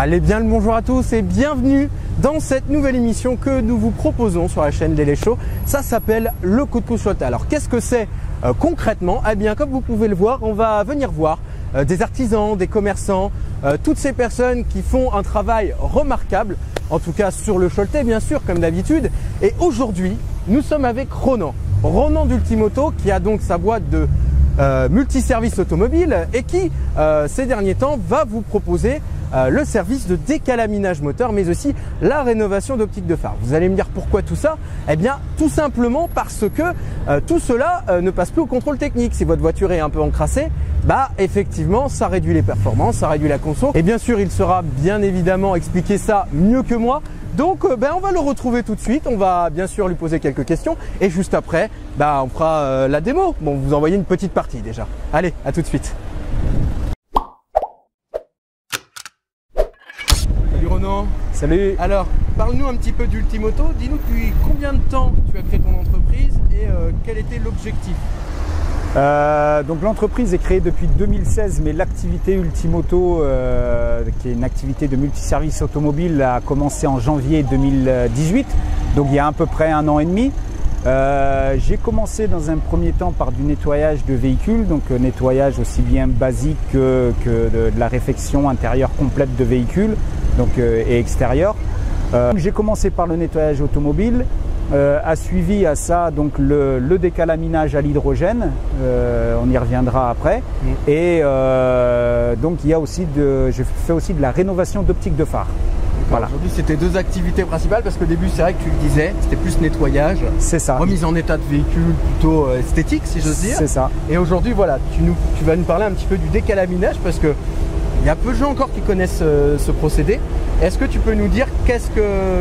Allez bien le bonjour à tous et bienvenue dans cette nouvelle émission que nous vous proposons sur la chaîne Daily Show. Ça s'appelle le coup de pouce Lotta. Alors qu'est-ce que c'est concrètement? Eh bien comme vous pouvez le voir, on va venir voir des artisans, des commerçants, toutes ces personnes qui font un travail remarquable, en tout cas sur le Choletais bien sûr comme d'habitude. Et aujourd'hui nous sommes avec Ronan d'Ultimoto qui a donc sa boîte de multiservice automobile et qui ces derniers temps va vous proposer le service de décalaminage moteur mais aussi la rénovation d'optique de phare. Vous allez me dire pourquoi tout ça? Eh bien tout simplement parce que tout cela ne passe plus au contrôle technique. Si votre voiture est un peu encrassée, bah effectivement ça réduit les performances, ça réduit la conso et bien sûr il saura bien évidemment expliquer ça mieux que moi. Donc on va le retrouver tout de suite, on va bien sûr lui poser quelques questions et juste après on fera la démo. Bon, vous envoyez une petite partie déjà. Allez, à tout de suite. Salut Ronan. Salut. Alors, parle-nous un petit peu d'Ultimoto, dis-nous depuis combien de temps tu as créé ton entreprise et quel était l'objectif? Donc l'entreprise est créée depuis 2016, mais l'activité Ultimoto, qui est une activité de multiservice automobile, a commencé en janvier 2018, donc il y a à peu près 1 an et demi. J'ai commencé dans un premier temps par du nettoyage de véhicules, donc nettoyage aussi bien basique que de la réfection intérieure complète de véhicules et extérieure. J'ai commencé par le nettoyage automobile. A suivi à ça donc le décalaminage à l'hydrogène, on y reviendra après. Et donc il y a aussi je fais aussi de la rénovation d'optique de phare. Voilà. Aujourd'hui c'était deux activités principales parce qu'au début c'est vrai que tu le disais, c'était plus nettoyage, c'est ça, remise en état de véhicule plutôt esthétique si j'ose dire. C'est ça. Et aujourd'hui voilà, tu vas nous parler un petit peu du décalaminage parce que il y a peu de gens encore qui connaissent ce procédé. Est-ce que tu peux nous dire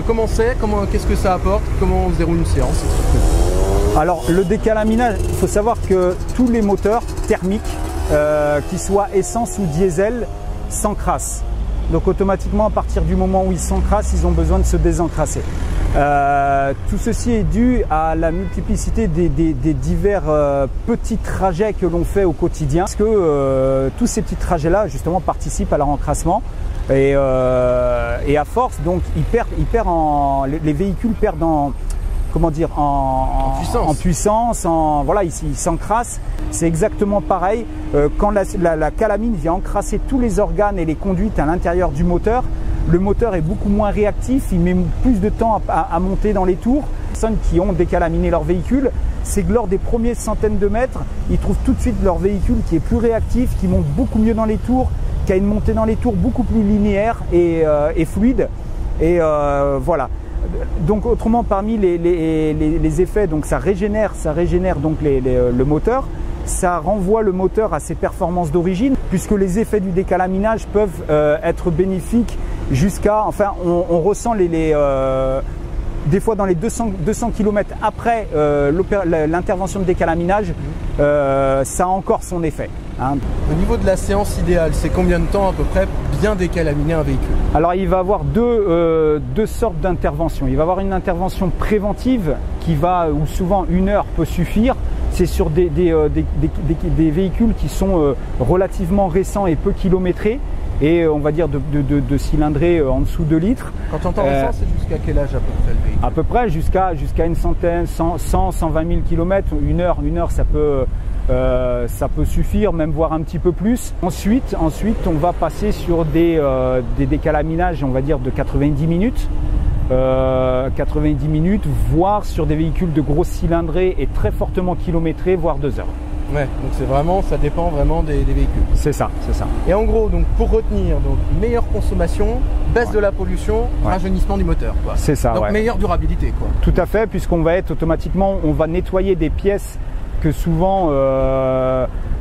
comment c'est, qu'est-ce que ça apporte, comment se déroule une séance? Alors le décalaminage, il faut savoir que tous les moteurs thermiques, qu'ils soient essence ou diesel, s'encrassent. Donc automatiquement à partir du moment où ils s'encrassent, ils ont besoin de se désencrasser. Tout ceci est dû à la multiplicité des divers petits trajets que l'on fait au quotidien. Parce que tous ces petits trajets-là justement participent à leur encrassement. Et à force, donc les véhicules perdent en puissance, voilà, ils s'encrassent. C'est exactement pareil quand la calamine vient encrasser tous les organes et les conduites à l'intérieur du moteur. Le moteur est beaucoup moins réactif, il met plus de temps à monter dans les tours. Les personnes qui ont décalaminé leur véhicule, c'est que lors des premiers centaines de mètres, ils trouvent tout de suite leur véhicule qui est plus réactif, qui monte beaucoup mieux dans les tours, qui a une montée dans les tours beaucoup plus linéaire et fluide. Et voilà. Donc autrement, parmi les effets, donc ça régénère donc le moteur. Ça renvoie le moteur à ses performances d'origine, puisque les effets du décalaminage peuvent être bénéfiques jusqu'à, enfin on ressent des fois dans les 200 km après l'intervention de décalaminage, ça a encore son effet. Hein. Au niveau de la séance idéale, c'est combien de temps à peu près bien décalaminer un véhicule? Alors il va avoir deux sortes d'interventions. Il va avoir une intervention préventive où souvent 1 heure peut suffire. C'est sur des véhicules qui sont relativement récents et peu kilométrés et on va dire de cylindrée en dessous de 2 litres. Quand on entend récent, c'est jusqu'à quel âge à peu près le véhicule? À peu près jusqu'à une centaine, 120 000 km, 1 heure ça peut suffire, même voire un petit peu plus. Ensuite on va passer sur des décalaminages, on va dire de 90 minutes. 90 minutes, voire sur des véhicules de grosse cylindrée et très fortement kilométrés, voire 2 heures. Ouais, donc ça dépend vraiment des véhicules. C'est ça, c'est ça. Et en gros, donc pour retenir, donc meilleure consommation, baisse de la pollution, rajeunissement du moteur, quoi. C'est ça. Donc meilleure durabilité, quoi. Tout à fait, puisqu'on va être automatiquement, on va nettoyer des pièces que souvent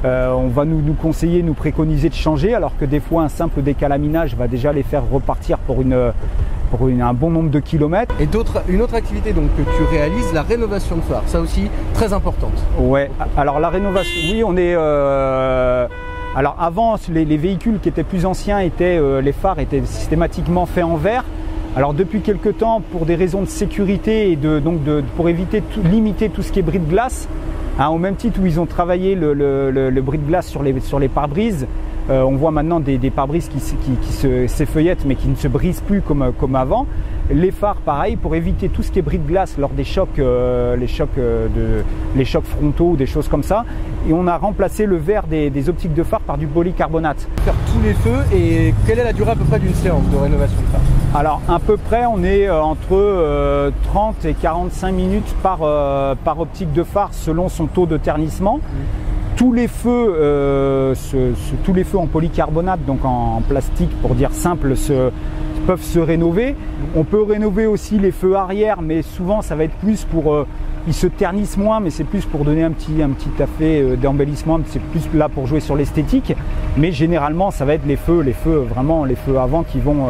on va nous conseiller, nous préconiser de changer, alors que des fois un simple décalaminage va déjà les faire repartir pour un bon nombre de kilomètres. Et une autre activité donc, que tu réalises, la rénovation de phare, ça aussi très importante. Ouais, alors la rénovation, oui, on est... alors avant, les véhicules qui étaient plus anciens, les phares étaient systématiquement faits en verre. Alors depuis quelques temps, pour des raisons de sécurité et pour limiter tout ce qui est bris de glace, hein, au même titre où ils ont travaillé le bris de glace sur les pare-brises, On voit maintenant des pare-brises qui s'effeuillettent mais qui ne se brisent plus comme avant. Les phares, pareil, pour éviter tout ce qui est bris de glace lors des chocs, les chocs frontaux ou des choses comme ça. Et on a remplacé le verre des optiques de phare par du polycarbonate. Faire tous les feux, et quelle est la durée à peu près d'une séance de rénovation de phare? Alors à peu près on est entre 30 et 45 minutes par optique de phare selon son taux de ternissement. Tous les feux en polycarbonate, donc en plastique pour dire simple, peuvent se rénover. On peut rénover aussi les feux arrière, mais souvent ça va être plus pour... ils se ternissent moins, mais c'est plus pour donner un petit effet d'embellissement, c'est plus là pour jouer sur l'esthétique. Mais généralement ça va être les feux avant qui vont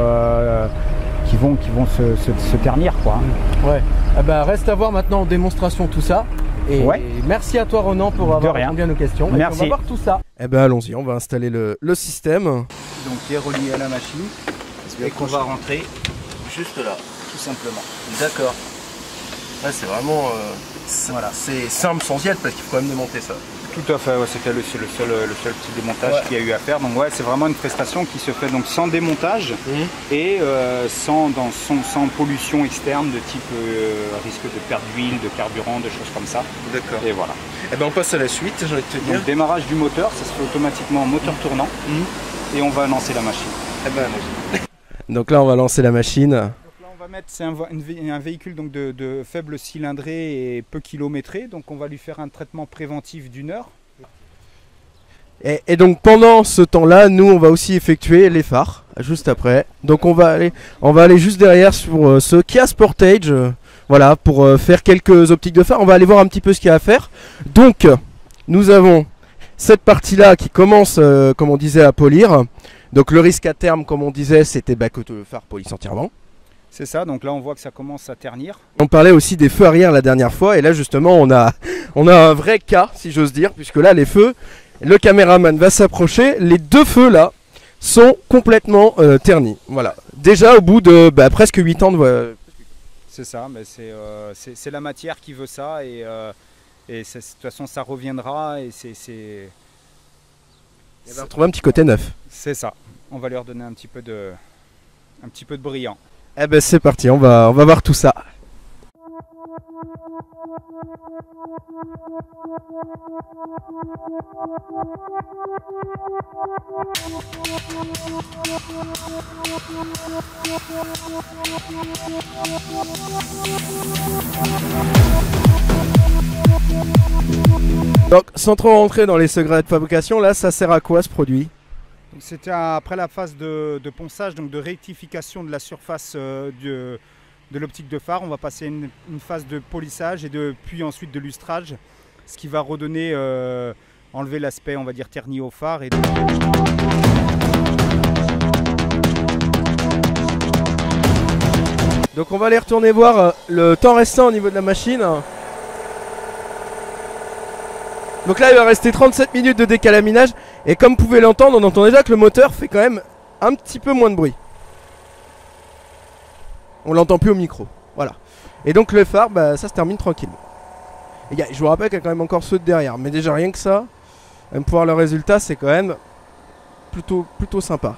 se ternir, quoi. Ouais. Ah bah, reste à voir maintenant en démonstration tout ça. Et ouais. Merci à toi Ronan pour avoir répondu à nos questions. Merci. On va voir tout ça. Eh ben allons-y, on va installer le système. Donc qui est relié à la machine et qu'on va rentrer juste là, tout simplement. D'accord. Ouais, c'est vraiment voilà. C'est simple sans y être parce qu'il faut quand même démonter ça. Tout à fait, ouais, c'était le seul petit démontage qu'il y a eu à faire. Donc ouais, c'est vraiment une prestation qui se fait donc sans démontage et sans pollution externe de type risque de perte d'huile, de carburant, de choses comme ça. D'accord. Et voilà. Eh ben on passe à la suite, j'ai envie de te dire. Donc démarrage du moteur, ça se fait automatiquement en moteur tournant et on va lancer la machine. Eh ben, donc là on va lancer la machine. Donc là on va mettre, c'est un véhicule donc de faible cylindrée et peu kilométré, donc on va lui faire un traitement préventif d'1 heure. Et donc pendant ce temps-là, nous on va aussi effectuer les phares, juste après. Donc on va aller juste derrière sur ce Kia Sportage, voilà, pour faire quelques optiques de phare. On va aller voir un petit peu ce qu'il y a à faire. Donc nous avons cette partie-là qui commence, comme on disait, à polir. Donc le risque à terme, comme on disait, c'était que le phare polisse entièrement. C'est ça, donc là on voit que ça commence à ternir. On parlait aussi des feux arrière la dernière fois, et là justement on a un vrai cas, si j'ose dire, puisque là les feux, le caméraman va s'approcher, les deux feux là sont complètement ternis. Voilà, déjà au bout de presque 8 ans de... C'est ça, mais c'est la matière qui veut ça, et de toute façon ça reviendra, et c'est... On va retrouver un petit côté neuf. C'est ça, on va lui redonner un petit peu de brillant. Eh ben c'est parti, on va voir tout ça. Donc sans trop rentrer dans les secrets de fabrication, là ça sert à quoi ce produit? C'était après la phase de ponçage, donc de rectification de la surface de l'optique de phare. On va passer une phase de polissage et puis ensuite de lustrage, ce qui va redonner, enlever l'aspect, on va dire, terni au phare. Donc on va aller retourner voir le temps restant au niveau de la machine. Donc là il va rester 37 minutes de décalaminage. Et comme vous pouvez l'entendre, on entend déjà que le moteur fait quand même un petit peu moins de bruit. On l'entend plus au micro. Voilà. Et donc le phare, ça se termine tranquillement. Et je vous rappelle qu'il y a quand même encore ceux de derrière. Mais déjà rien que ça, même pour voir le résultat, c'est quand même plutôt sympa.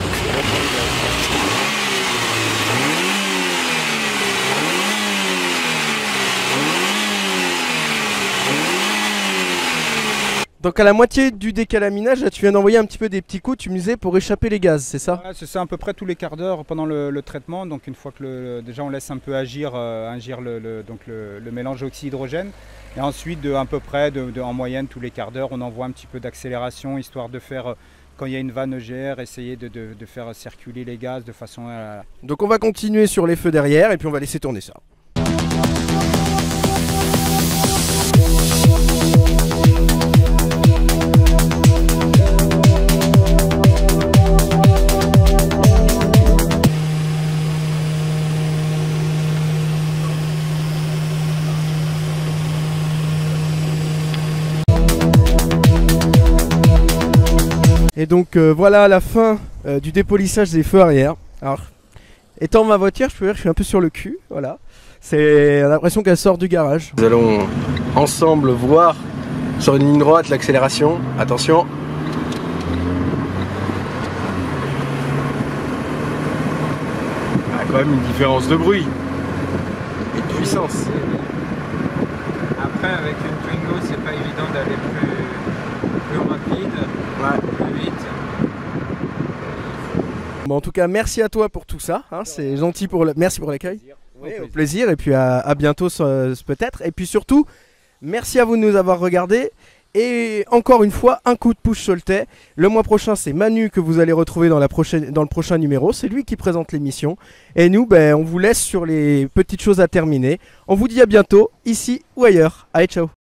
Donc à la moitié du décalaminage, là, tu viens d'envoyer un petit peu des petits coups, tu me disais, pour échapper les gaz, c'est ça? Ouais, c'est ça, à peu près tous les quarts d'heure pendant le traitement. Donc une fois que déjà on laisse un peu agir le mélange oxy-hydrogène. Et ensuite, à peu près en moyenne tous les quarts d'heure, on envoie un petit peu d'accélération, histoire de faire, quand il y a une vanne EGR, essayer de faire circuler les gaz de façon à... Donc on va continuer sur les feux derrière et puis on va laisser tourner ça. Et donc voilà la fin du dépolissage des feux arrière. Alors, étant ma voiture, je peux dire que je suis un peu sur le cul, voilà. C'est l'impression qu'elle sort du garage. Nous allons ensemble voir sur une ligne droite l'accélération. Attention. quand même une différence de bruit et de puissance. Après, avec une Twingo, c'est pas évident d'aller plus rapide, plus vite. Bon, en tout cas, merci à toi pour tout ça. Hein, c'est gentil merci pour l'accueil. Oui, au plaisir. Et puis à bientôt peut-être. Et puis surtout, merci à vous de nous avoir regardés. Et encore une fois, un coup de pouce Choletais. Le mois prochain, c'est Manu que vous allez retrouver dans le prochain numéro. C'est lui qui présente l'émission. Et nous, on vous laisse sur les petites choses à terminer. On vous dit à bientôt, ici ou ailleurs. Allez, ciao.